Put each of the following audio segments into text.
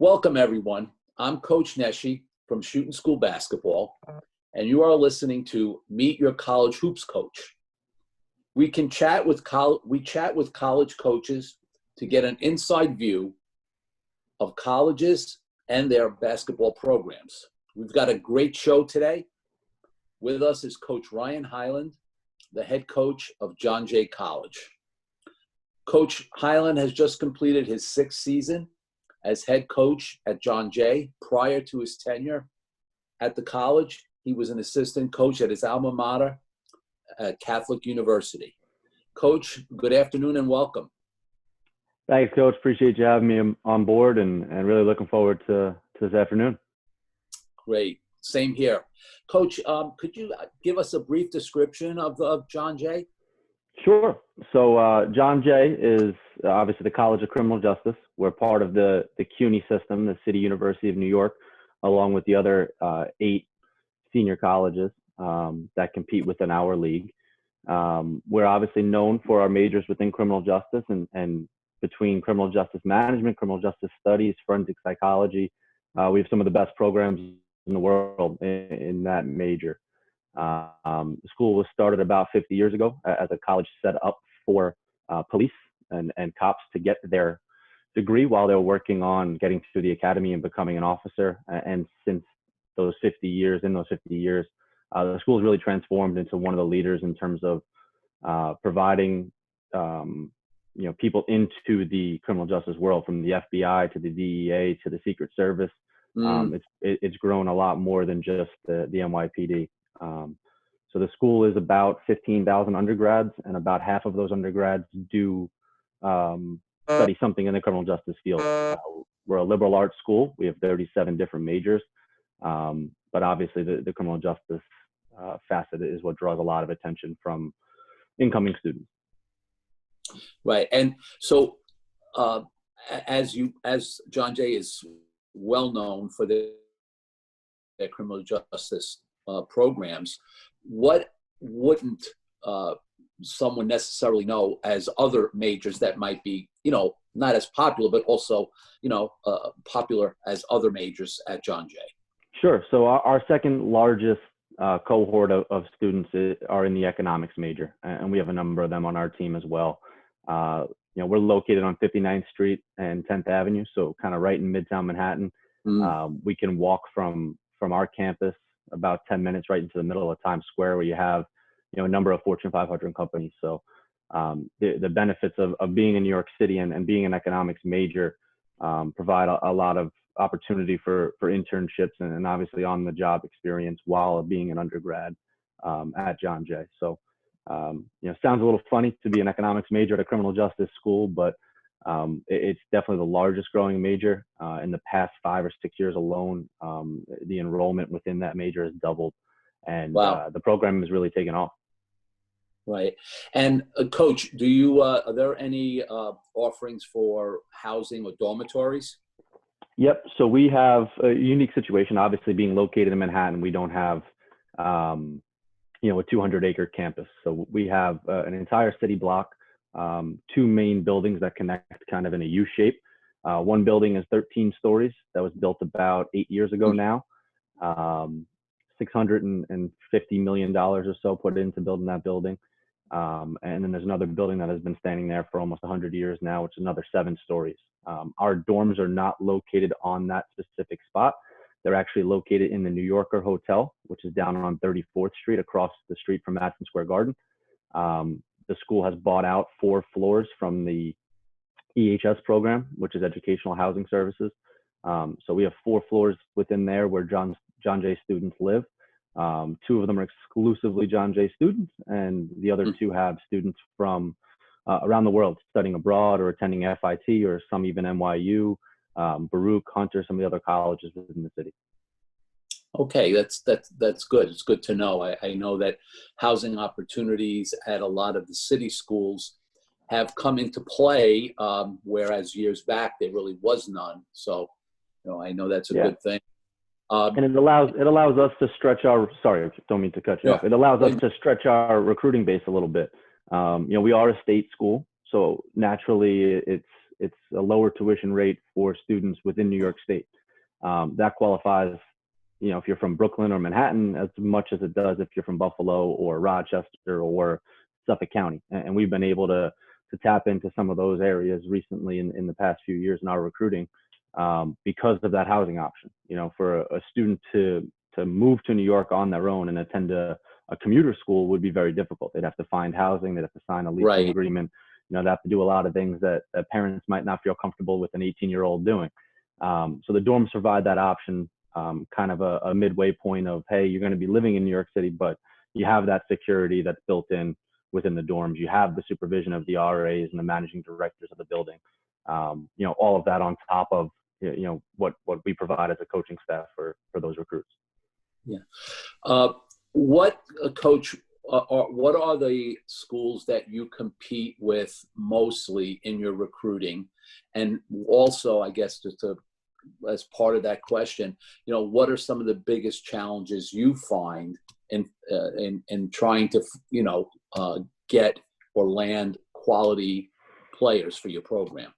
Welcome, everyone. I'm Coach Nesci from Shooting School Basketball, and you are listening to Meet Your College Hoops Coach. We chat with college coaches to get an inside view of colleges and their basketball programs. We've got a great show today. With us is Coach Ryan Hyland, the head coach of John Jay College. Coach Hyland has just completed his 6th season as head coach at John Jay. Prior to his tenure at the college, he was an assistant coach at his alma mater at Catholic University. Coach, good afternoon and welcome. Thanks, Coach. Appreciate you having me on board and really looking forward to this afternoon. Great. Same here. Coach, could you give us a brief description of John Jay? Sure. So John Jay is obviously the College of Criminal Justice. We're part of the CUNY system, the City University of New York, along with the other 8 senior colleges that compete within our league. We're obviously known for our majors within criminal justice and between criminal justice management, criminal justice studies, forensic psychology. We have some of the best programs in the world in that major. The school was started about 50 years ago as a college set up for police and cops to get their degree while they were working on getting through the academy and becoming an officer. And since those 50 years, the school has really transformed into one of the leaders in terms of providing people into the criminal justice world, from the FBI to the DEA to the Secret Service. It's grown a lot more than just the NYPD. So the school is about 15,000 undergrads, and about half of those undergrads do study something in the criminal justice field. We're a liberal arts school. We have 37 different majors, but obviously the criminal justice facet is what draws a lot of attention from incoming students. Right, and so as John Jay is well known for their criminal justice programs, what wouldn't someone necessarily know as other majors that might be, not as popular, but also, popular as other majors at John Jay? Sure. So our second largest cohort of students are in the economics major, and we have a number of them on our team as well. We're located on 59th Street and 10th Avenue, so kind of right in Midtown Manhattan. We can walk from our campus about 10 minutes right into the middle of Times Square, where you have, a number of Fortune 500 companies. So the benefits of being in New York City and being an economics major provide a lot of opportunity for internships and obviously on the job experience while being an undergrad at John Jay. So, sounds a little funny to be an economics major at a criminal justice school, but it's definitely the largest growing major. In the past 5 or 6 years alone, the enrollment within that major has doubled, and wow. The program has really taken off. Right. And Coach, do you are there any offerings for housing or dormitories? Yep. So we have a unique situation. Obviously, being located in Manhattan, we don't have a 200-acre campus. So we have an entire city block, 2 main buildings that connect kind of in a U shape. One building is 13 stories. That was built about 8 years ago now. $650 million or so put into building that building. And then there's another building that has been standing there for almost 100 years now, which is another 7 stories. Our dorms are not located on that specific spot. They're actually located in the New Yorker Hotel, which is down on 34th Street, across the street from Madison Square Garden. The school has bought out 4 floors from the EHS program, which is Educational Housing Services. So we have 4 floors within there where John Jay students live. 2 of them are exclusively John Jay students, and the other 2 have students from around the world studying abroad or attending FIT, or some even NYU, Baruch, Hunter, some of the other colleges within the city. Okay, that's good. It's good to know. I know that housing opportunities at a lot of the city schools have come into play, whereas years back there really was none. So, I know that's a good thing. And it allows us to stretch our. Sorry, I don't mean to cut you off. It allows us to stretch our recruiting base a little bit. We are a state school, so naturally it's a lower tuition rate for students within New York State. That qualifies, if you're from Brooklyn or Manhattan, as much as it does if you're from Buffalo or Rochester or Suffolk County. And we've been able to tap into some of those areas recently in the past few years in our recruiting, because of that housing option. For a student to move to New York on their own and attend a commuter school would be very difficult. They'd have to find housing, they'd have to sign a leasing agreement, they'd have to do a lot of things that parents might not feel comfortable with an 18-year-old doing. So the dorms provide that option, kind of a midway point of, hey, you're going to be living in New York City, but you have that security that's built in within the dorms. You have the supervision of the RAs and the managing directors of the building. All of that on top of what we provide as a coaching staff for those recruits. Yeah. Coach, what are the schools that you compete with mostly in your recruiting? And also, I guess, as part of that question, what are some of the biggest challenges you find in trying to, get or land quality players for your program?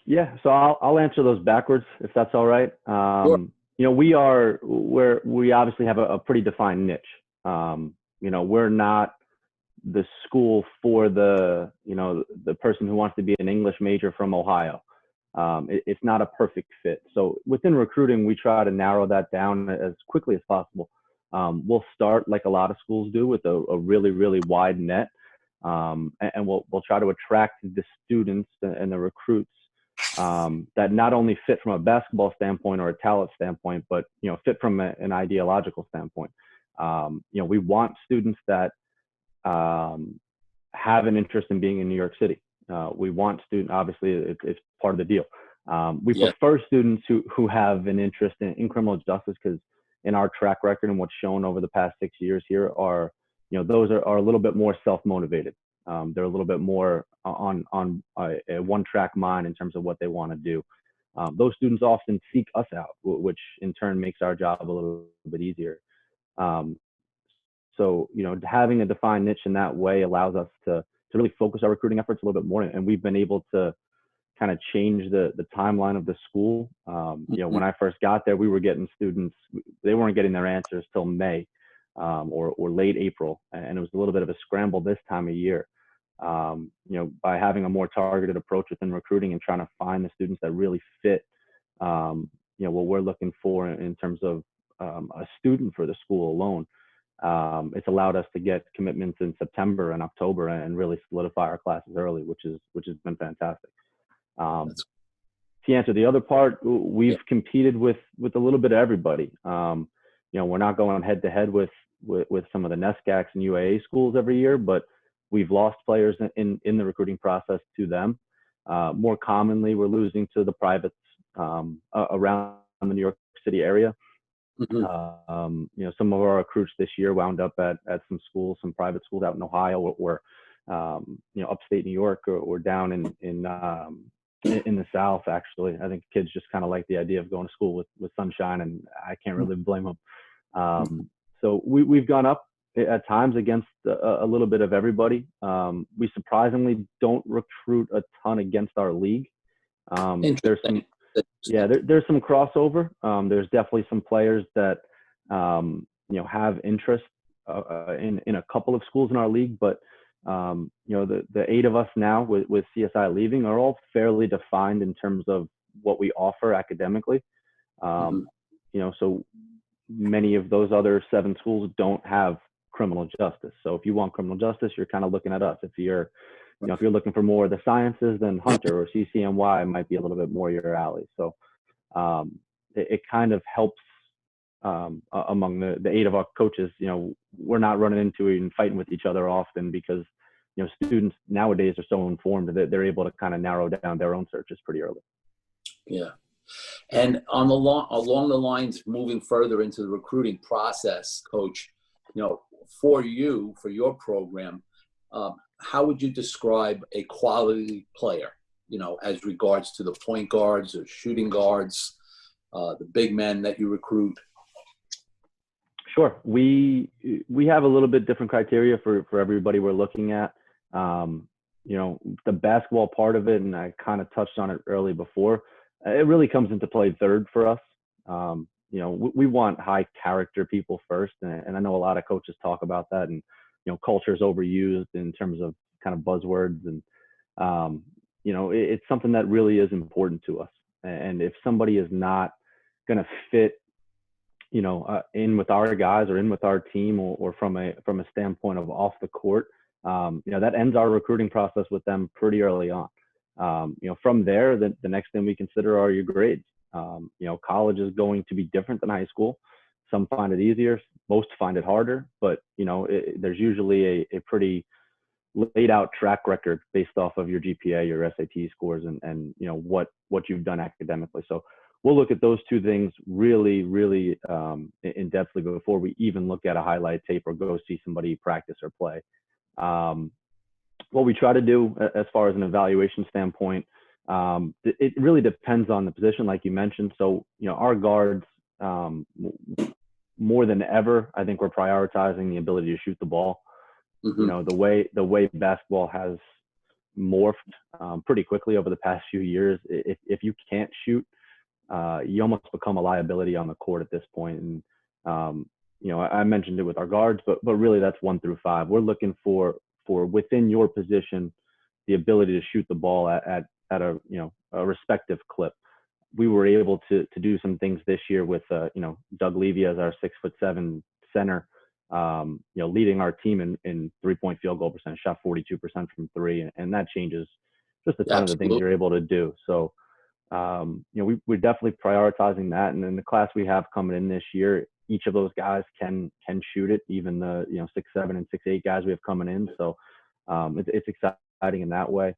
Yeah, so I'll answer those backwards if that's all right. Sure. We obviously have a pretty defined niche. We're not the school for the person who wants to be an English major from Ohio. It's not a perfect fit. So within recruiting, we try to narrow that down as quickly as possible. We'll start, like a lot of schools do, with a really, really wide net. And we'll try to attract the students and the recruits that not only fit from a basketball standpoint or a talent standpoint, but fit from an ideological standpoint. We want students that have an interest in being in New York City. We want students, obviously, it's part of the deal. We prefer students who have an interest in criminal justice, because in our track record and what's shown over the past 6 years here are, those are a little bit more self-motivated. They're a little bit more on a one-track mind in terms of what they want to do. Those students often seek us out, which in turn makes our job a little bit easier. So, having a defined niche in that way allows us to really focus our recruiting efforts a little bit more. And we've been able to kind of change the timeline of the school. When I first got there, we were getting students, they weren't getting their answers till May or late April. And it was a little bit of a scramble this time of year. By having a more targeted approach within recruiting and trying to find the students that really fit, what we're looking for in terms of a student for the school alone. It's allowed us to get commitments in September and October and really solidify our classes early, which has been fantastic. To answer the other part, we've competed with a little bit of everybody. We're not going head to head with some of the NESCACs and UAA schools every year, but we've lost players in the recruiting process to them. More commonly, we're losing to the privates around the New York City area. Some of our recruits this year wound up at some schools, some private schools out in Ohio, or upstate New York, or down in the South. Actually, I think kids just kind of like the idea of going to school with sunshine, and I can't really blame them. So we've gone up at times against a little bit of everybody. We surprisingly don't recruit a ton against our league. There's some crossover. There's definitely some players that have interest in a couple of schools in our league, but the 8 of us now with CSI leaving are all fairly defined in terms of what we offer academically. So many of those other 7 schools don't have criminal justice. So if you want criminal justice, you're kind of looking at us. If you're looking for more of the sciences, then Hunter or CCNY might be a little bit more your alley. So it kind of helps among the 8 of our coaches. We're not running into it and fighting with each other often, because students nowadays are so informed that they're able to kind of narrow down their own searches pretty early. Yeah. And along the lines, moving further into the recruiting process, Coach, for your program, how would you describe a quality player, as regards to the point guards or shooting guards, the big men that you recruit? Sure. We have a little bit different criteria for everybody we're looking at. the basketball part of it, and I kind of touched on it early before, it really comes into play third for us. We want high character people first. And I know a lot of coaches talk about that, and, culture is overused in terms of kind of buzzwords. And, it's something that really is important to us. And if somebody is not going to fit, in with our guys or in with our team, or from a standpoint of off the court, that ends our recruiting process with them pretty early on. From there, the next thing we consider are your grades. College is going to be different than high school. Some find it easier, most find it harder, but there's usually a pretty laid out track record based off of your GPA, your SAT scores, and what you've done academically. So we'll look at those two things really, really in depthly before we even look at a highlight tape or go see somebody practice or play. What we try to do as far as an evaluation standpoint, it really depends on the position, like you mentioned. So, our guards, more than ever, I think we're prioritizing the ability to shoot the ball. Mm-hmm. The way basketball has morphed pretty quickly over the past few years. If you can't shoot, you almost become a liability on the court at this point. And, I mentioned it with our guards, but really that's 1 through 5. We're looking for within your position, the ability to shoot the ball at a respective clip. We were able to do some things this year with, Doug Levy as our 6'7" center, leading our team in 3-point field goal percentage, shot 42% from 3. And that changes just a ton of the things you're able to do. So, we're definitely prioritizing that. And in the class we have coming in this year, each of those guys can shoot it, even the 6'7" and 6'8" guys we have coming in. So it's exciting in that way.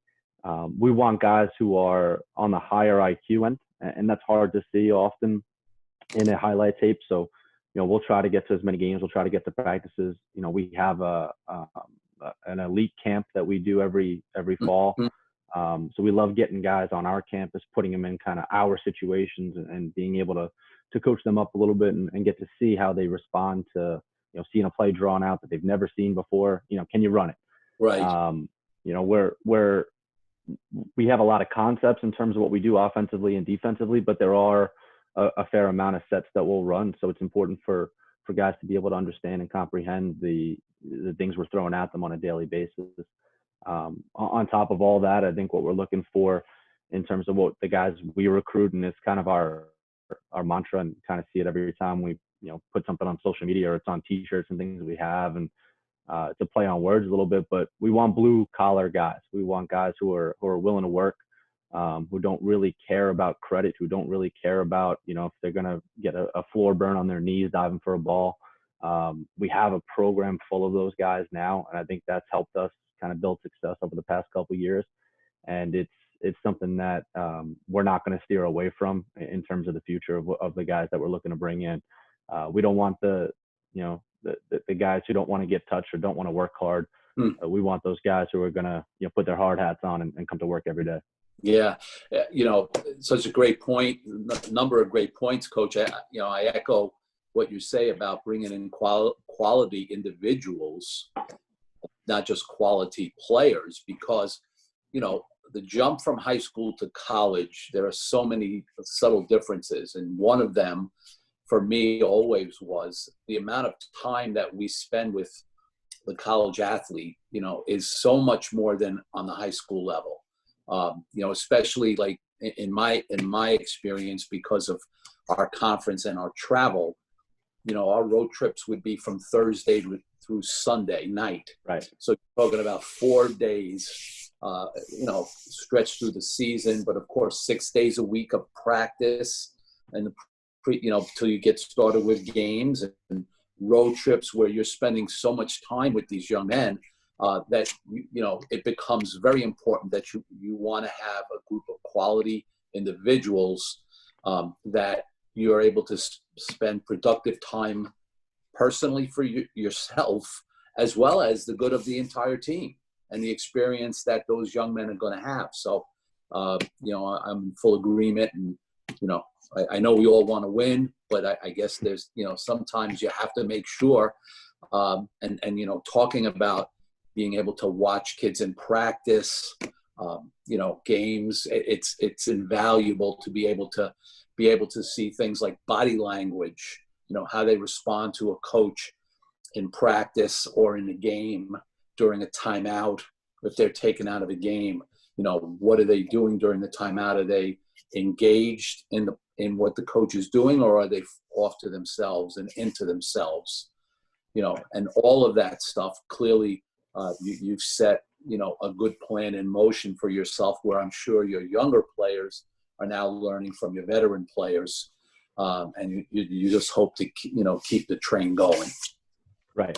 We want guys who are on the higher IQ end, and that's hard to see often in a highlight tape. So we'll try to get to as many games. We'll try to get to practices. We have an elite camp that we do every fall. So we love getting guys on our campus, putting them in kind of our situations, and being able to coach them up a little bit and get to see how they respond to, seeing a play drawn out that they've never seen before. Can you run it? Right. We have a lot of concepts in terms of what we do offensively and defensively, but there are a fair amount of sets that we'll run. So it's important for guys to be able to understand and comprehend the things we're throwing at them on a daily basis. On top of all that, I think what we're looking for in terms of what the guys we recruit, and it's kind of our mantra, and kind of see it every time we put something on social media or it's on t-shirts and things we have, and it's a play on words a little bit, but we want blue collar guys. We want guys who are willing to work, who don't really care about credit, who don't really care about if they're going to get a floor burn on their knees diving for a ball. We have a program full of those guys now, and I think that's helped us kind of build success over the past couple of years. And it's something that we're not going to steer away from in terms of the future of the guys that we're looking to bring in. We don't want the guys who don't want to get touched or don't want to work hard. We want those guys who are going to put their hard hats on and come to work every day. Yeah, such a great point. Number of great points, Coach. I echo what you say about bringing in quality individuals, not just quality players, because the jump from high school to college, there are so many subtle differences, and one of them for me always was the amount of time that we spend with the college athlete, is so much more than on the high school level. Especially like in my experience, because of our conference and our travel, our road trips would be from Thursday through Sunday night. Right. So you're talking about 4 days, stretched through the season, but of course 6 days a week of practice, and till you get started with games, and road trips where you're spending so much time with these young men that it becomes very important that you want to have a group of quality individuals that you're able to spend productive time personally for yourself, as well as the good of the entire team and the experience that those young men are going to have. So, I'm in full agreement, and, I know we all want to win, but I guess there's, sometimes you have to make sure, and talking about, being able to watch kids in practice, games. It's invaluable to be able to see things like body language, how they respond to a coach in practice or in a game during a timeout. If they're taken out of a game, what are they doing during the timeout? Are they engaged in what the coach is doing, or are they off to themselves and into themselves? And all of that stuff, clearly you've set, a good plan in motion for yourself, where I'm sure your younger players are now learning from your veteran players. And you just hope to, keep the train going. Right.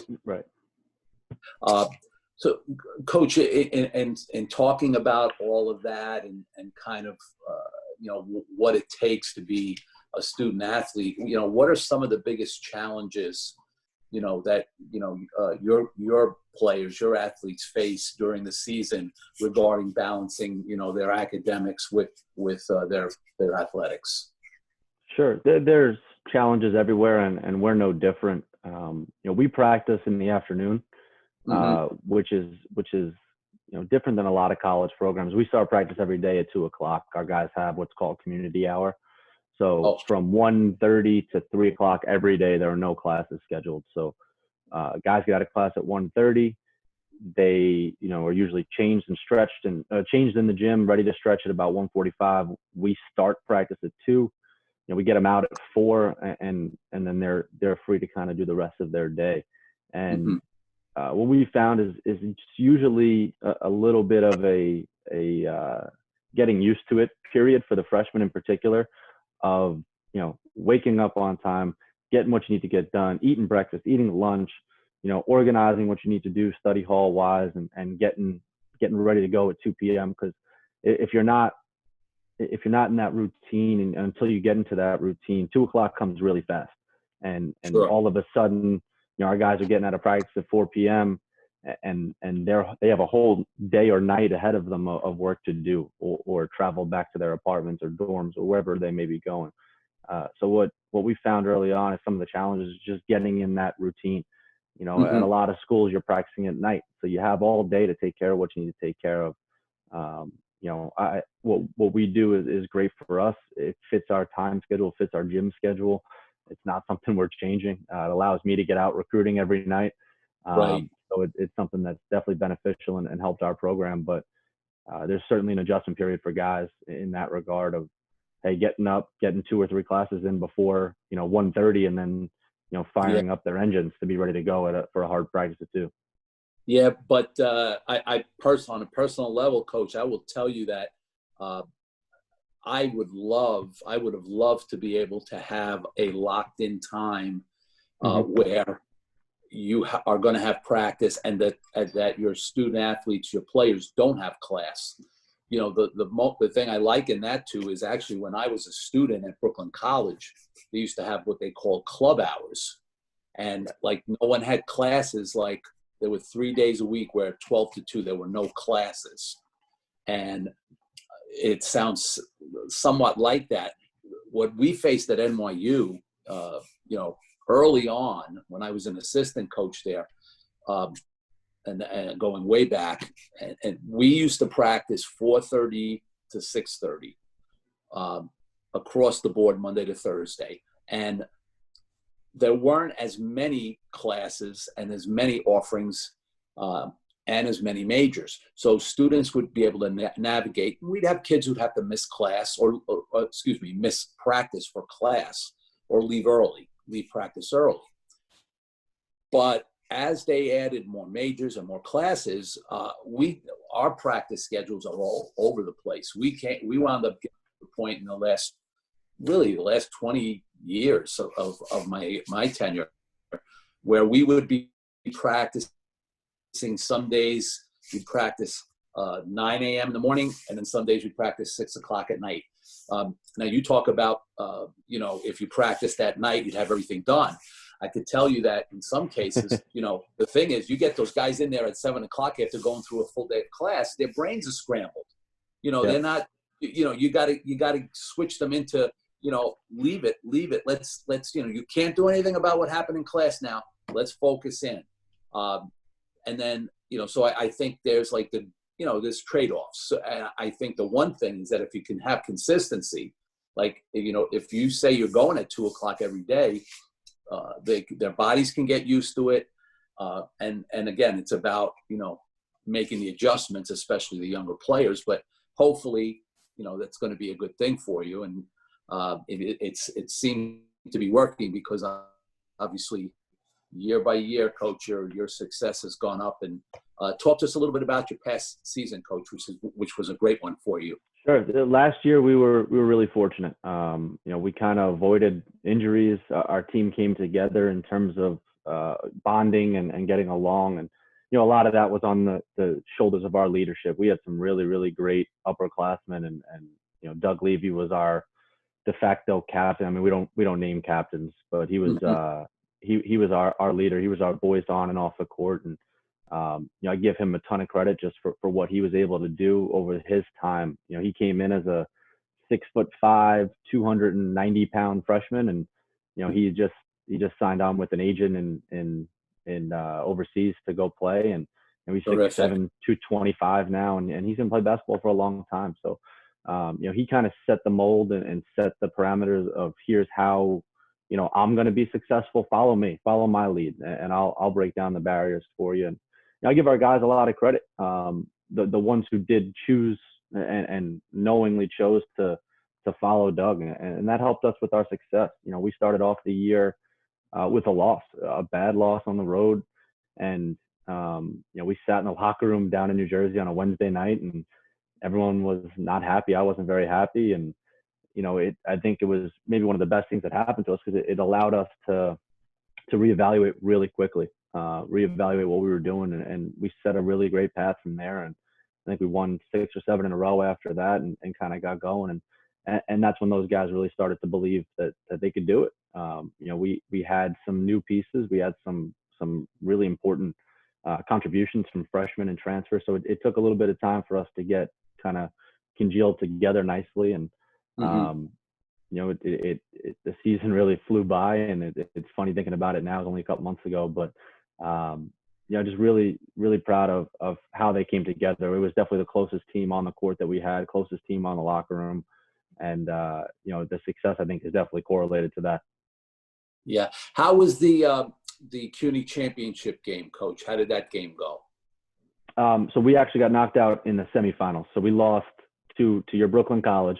So, Coach, in talking about all of that and kind of, what it takes to be a student athlete, what are some of the biggest challenges, that, your players, your athletes face during the season regarding balancing, their academics with their athletics? Sure. There's challenges everywhere, and we're no different. We practice in the afternoon, which is different than a lot of college programs. We start practice every day at 2:00. Our guys have what's called community hour. So from 1:30 to 3:00 every day, there are no classes scheduled. So guys get out of class at 1:30. They, are usually changed and stretched and changed in the gym, ready to stretch at about 1:45. We start practice at 2:00. We get them out at 4:00, and then they're free to kind of do the rest of their day. And what we found is it's usually a little bit of a getting used to it period for the freshmen in particular, of waking up on time, getting what you need to get done, eating breakfast, eating lunch, organizing what you need to do study hall wise, and getting ready to go at 2 p.m. Because if you're not in that routine, and until you get into that routine, 2:00 comes really fast, and Sure. all of a sudden, our guys are getting out of practice at 4 p.m. and they have a whole day or night ahead of them of work to do, or travel back to their apartments or dorms or wherever they may be going. So what we found early on is some of the challenges is just getting in that routine. At a lot of schools, you're practicing at night, so you have all day to take care of what you need to take care of. What we do is great for us. It fits our time schedule, fits our gym schedule. It's not something we're changing. It allows me to get out recruiting every night. Right. So it's something that's definitely beneficial and helped our program. But there's certainly an adjustment period for guys in that regard of, hey, getting 2 or 3 classes in before, 1:30, and then, firing up their engines to be ready to go for a hard practice at 2. Yeah, but on a personal level, Coach, I will tell you that I would have loved to be able to have a locked-in time where you are going to have practice, and that your student athletes, your players, don't have class. The thing I liken that to is actually when I was a student at Brooklyn College, they used to have what they call club hours, and like no one had classes. Like there were 3 days a week where 12 to 2 there were no classes, and it sounds somewhat like that. What we faced at NYU, early on when I was an assistant coach there, and going way back, and we used to practice 4:30 to 6:30 across the board, Monday to Thursday. And there weren't as many classes and as many offerings and as many majors. So students would be able to navigate. We'd have kids who'd have to miss class or miss practice for class, or leave practice early. But as they added more majors and more classes, our practice schedules are all over the place. We wound up getting to the point in the last 20 years of my tenure, where we would be practicing. Some days we'd practice 9 a.m. in the morning, and then some days we'd practice 6 o'clock at night. Now you talk about, if you practiced at night, you'd have everything done. I could tell you that in some cases, the thing is, you get those guys in there at 7 o'clock after going through a full day of class, their brains are scrambled. They're not, you got to switch them into, leave it. Let's, you can't do anything about what happened in class now. Let's focus in. And then, so I think there's like there's trade-offs. So I think the one thing is that if you can have consistency, like, if you say you're going at 2:00 every day, their bodies can get used to it. And again, it's about, making the adjustments, especially the younger players, but hopefully, that's going to be a good thing for you. And it seemed to be working because obviously year by year, Coach, your success has gone up. And talk to us a little bit about your past season, Coach, which was a great one for you. Sure. Last year we were really fortunate. We kind of avoided injuries. Our team came together in terms of bonding and getting along, and a lot of that was on the shoulders of our leadership. We had some really, really great upperclassmen, and Doug Levy was our de facto captain. I mean, we don't name captains, but he was he was our leader. He was our voice on and off the court, and I give him a ton of credit just for what he was able to do over his time. He came in as a 6'5", 290-pound freshman, and he just signed on with an agent in overseas to go play, and he's 6'7", 225 now, and he's gonna play basketball for a long time. So he kind of set the mold and set the parameters of here's how I'm going to be successful. Follow me, follow my lead, and I'll break down the barriers for you. And I give our guys a lot of credit. The ones who did choose and knowingly chose to follow Doug, and that helped us with our success. We started off the year with a bad loss on the road, and we sat in the locker room down in New Jersey on a Wednesday night, and everyone was not happy. I wasn't very happy, and I think it was maybe one of the best things that happened to us because it allowed us to reevaluate really quickly, reevaluate what we were doing, and we set a really great path from there. And I think we won 6 or 7 in a row after that, and kind of got going. And that's when those guys really started to believe that they could do it. We had some new pieces. We had some really important contributions from freshmen and transfers. So it took a little bit of time for us to get kind of congealed together nicely. And the season really flew by, and it's funny thinking about it now. It was only a couple months ago, but just really, really proud of how they came together. It was definitely the closest team on the court that we had, closest team on the locker room, and the success I think is definitely correlated to that. Yeah. How was the CUNY championship game, Coach? How did that game go? So we actually got knocked out in the semifinals. So we lost to your Brooklyn College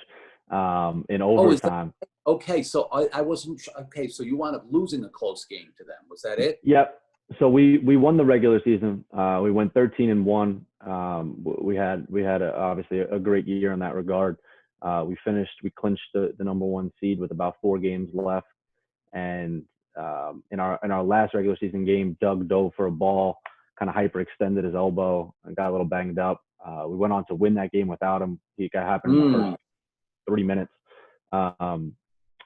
in overtime. Okay, so I wasn't okay. So you wound up losing a close game to them. Was that it? Yep. So we won the regular season. We went 13-1. We had obviously a great year in that regard. We clinched the number 1 seed with about 4 games left. And in our last regular season game, Doug dove for a ball, kind of hyperextended his elbow and got a little banged up. We went on to win that game without him. It happened in the first 30 minutes. And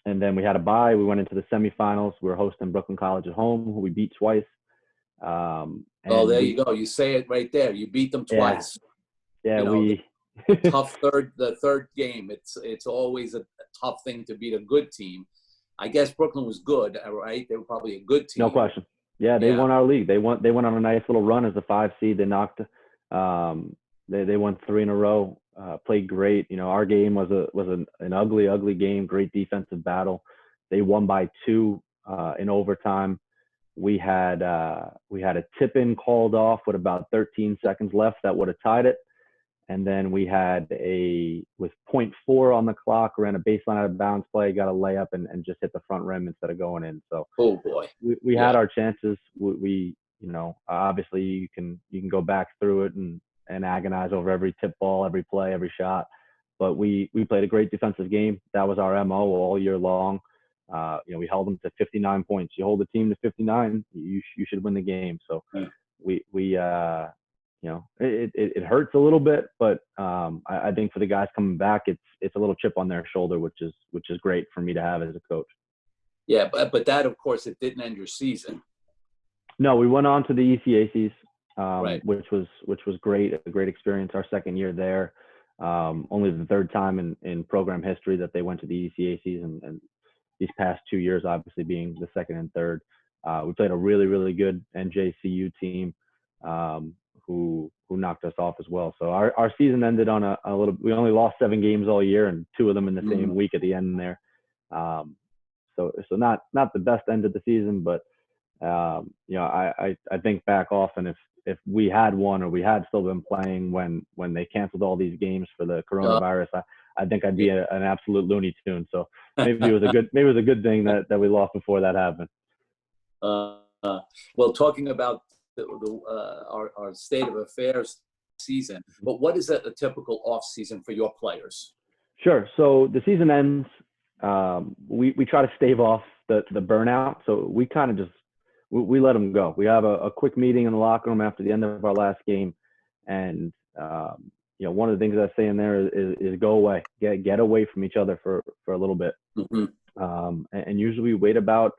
then we had a bye. We went into the semifinals. We were hosting Brooklyn College at home, who we beat twice. There you go. You say it right there. You beat them twice. Yeah, the third game. It's always a tough thing to beat a good team. I guess Brooklyn was good, right? They were probably a good team. No question. Yeah, they won our league. They went on a nice little run as a 5 seed. They knocked. They won 3 in a row. Played great. Our game was an ugly game. Great defensive battle. They won by 2 in overtime. We had a tip-in called off with about 13 seconds left that would have tied it. And then we had with 0.4 on the clock, ran a baseline out of bounds play, got a layup and just hit the front rim instead of going in. So oh boy, we had our chances. We obviously you can go back through it and agonize over every tip ball, every play, every shot. But we played a great defensive game. That was our MO all year long. We held them to 59 points. You hold the team to 59, you should win the game. So it hurts a little bit, but I think for the guys coming back, it's a little chip on their shoulder, which is great for me to have as a coach. Yeah, but that, of course, it didn't end your season. No, we went on to the ECACs, right. which was great, a great experience. Our second year there, only the 3rd time in program history that they went to the ECACs, and these past 2 years, obviously being the 2nd and 3rd. We played a really, really good NJCU team. who knocked us off as well. So our season ended on a little. We only lost 7 games all year, and 2 of them in the same week at the end there. So not the best end of the season, but I think back often if we had won or we had still been playing when they canceled all these games for the coronavirus, I think I'd be an absolute Looney Tune. So maybe it was a good thing that we lost before that happened. Well, talking about our state of affairs season, but what is a typical off season for your players? Sure. So the season ends. We try to stave off the burnout. So we kind of just we let them go. We have a quick meeting in the locker room after the end of our last game, and one of the things I say in there is go away, get away from each other for a little bit. And usually we wait about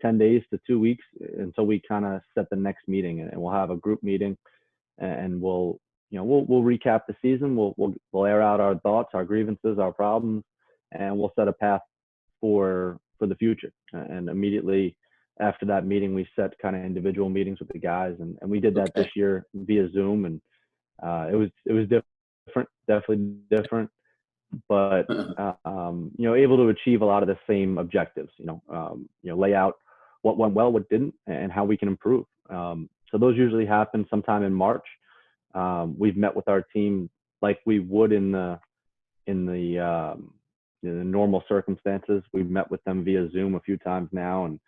10 days to 2 weeks until we kind of set the next meeting, and we'll have a group meeting, and we'll recap the season. We'll air out our thoughts, our grievances, our problems, and we'll set a path for the future. And immediately after that meeting, we set kind of individual meetings with the guys, and we did that this year via Zoom, and it was different, definitely different, but able to achieve a lot of the same objectives. Lay out what went well, what didn't, and how we can improve. So those usually happen sometime in March. We've met with our team like we would in the normal circumstances. We've met with them via Zoom a few times now, and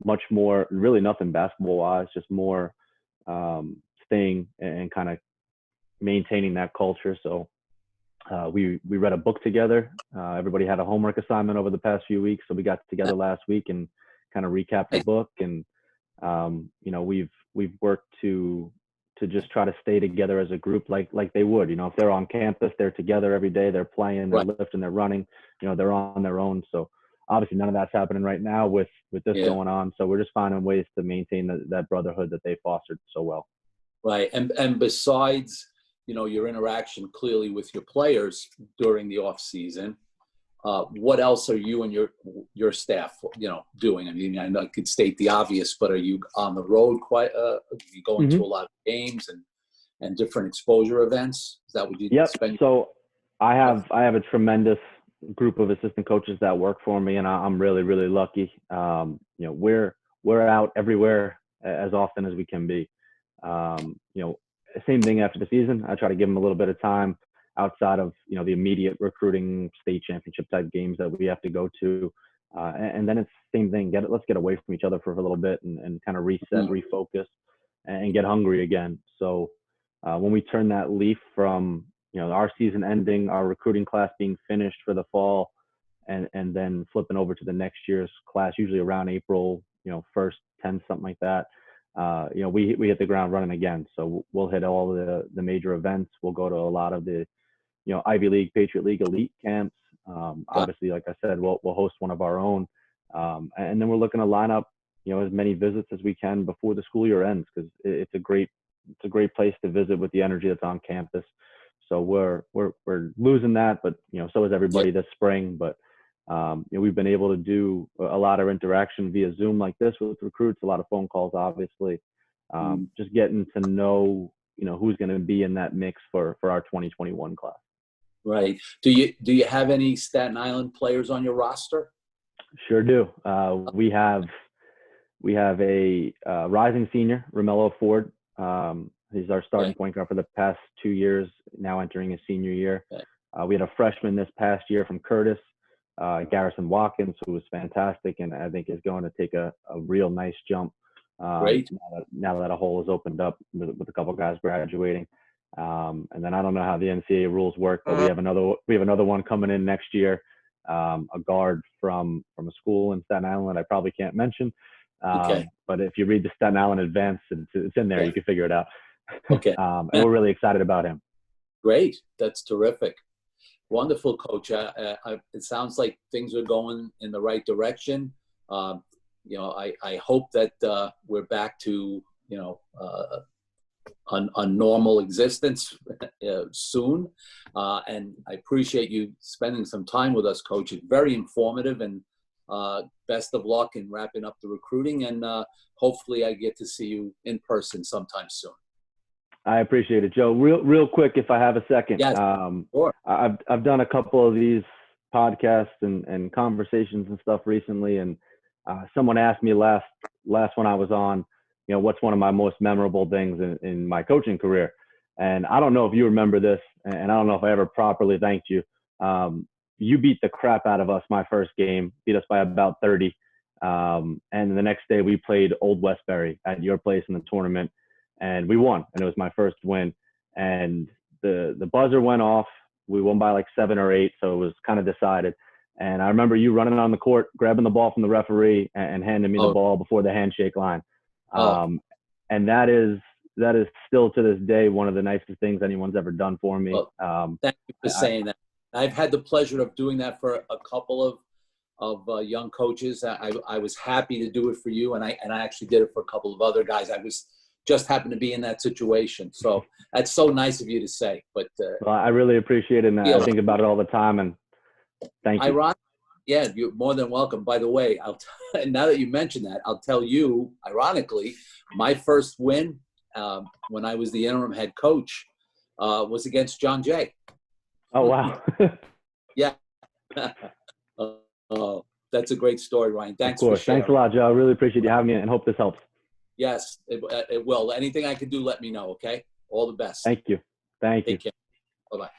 much more, really nothing basketball wise, just more staying and kind of maintaining that culture. So we read a book together. Everybody had a homework assignment over the past few weeks, so we got together last week and kind of recapped the book. And we've worked to just try to stay together as a group, like they would. If they're on campus, they're together every day. They're playing, they're lifting, they're running. They're on their own. So obviously none of that's happening right now with this going on. So we're just finding ways to maintain that brotherhood that they fostered so well. Right. And besides, your interaction clearly with your players during the off season, what else are you and your staff, doing? I mean, I know I could state the obvious, but are you on the road quite, you going to a lot of games and different exposure events? Is that what you spend? So I have a tremendous group of assistant coaches that work for me, and I'm really, really lucky. We're out everywhere as often as we can be. Same thing after the season. I try to give them a little bit of time outside of the immediate recruiting state championship type games that we have to go to, and then it's the same thing. Let's get away from each other for a little bit and kind of reset, refocus, and get hungry again. So when we turn that leaf from our season ending, our recruiting class being finished for the fall, and then flipping over to the next year's class, usually around April, 1st, 10th, something like that. We hit the ground running again. So we'll hit all the major events. We'll go to a lot of the, Ivy League, Patriot League elite camps. Obviously, like I said, we'll host one of our own. And then we're looking to line up, as many visits as we can before the school year ends, because it's a great place to visit with the energy that's on campus. So we're losing that, but so is everybody this spring. But we've been able to do a lot of interaction via Zoom like this with recruits, a lot of phone calls, obviously, just getting to know, who's going to be in that mix for our 2021 class. Right. Do you have any Staten Island players on your roster? Sure do. We have a rising senior, Romello Ford. He's our starting point guard for the past 2 years, now entering his senior year. We had a freshman this past year from Curtis, Garrison Watkins, who was fantastic and I think is going to take a real nice jump. Great. Now that a hole has opened up with a couple of guys graduating. And then I don't know how the NCAA rules work, but we have another one coming in next year, a guard from a school in Staten Island I probably can't mention. But if you read the Staten Island Advance, it's in there. You can figure it out. Okay. And we're really excited about him. Great. That's terrific. Wonderful, Coach. It sounds like things are going in the right direction. I hope that we're back to, a normal existence soon. And I appreciate you spending some time with us, Coach. It's very informative, and best of luck in wrapping up the recruiting, and hopefully I get to see you in person sometime soon. I appreciate it, Joe. Real quick, if I have a second. Yes, sure. I've done a couple of these podcasts and conversations and stuff recently, and someone asked me last one I was on, what's one of my most memorable things in my coaching career. And I don't know if you remember this, and I don't know if I ever properly thanked you. You beat the crap out of us my first game, beat us by about 30. And the next day we played Old Westbury at your place in the tournament, and we won. And it was my first win. And the buzzer went off. We won by like 7 or 8, so it was kind of decided. And I remember you running on the court, grabbing the ball from the referee and handing me the ball before the handshake line. And that is still to this day one of the nicest things anyone's ever done for me. Thank you for saying that. I've had the pleasure of doing that for a couple of young coaches. I was happy to do it for you, and I actually did it for a couple of other guys. I was just happened to be in that situation. So that's so nice of you to say. But well, I really appreciate it, and I think about it all the time. And thank you. Yeah, you're more than welcome. By the way, now that you mention that, I'll tell you, ironically, my first win when I was the interim head coach was against John Jay. Oh, wow. Yeah. That's a great story, Ryan. Thanks for sharing. Thanks a lot, Joe. I really appreciate you having me, and hope this helps. Yes, it will. Anything I can do, let me know, okay? All the best. Thank you. Thank you. Take care. Bye-bye.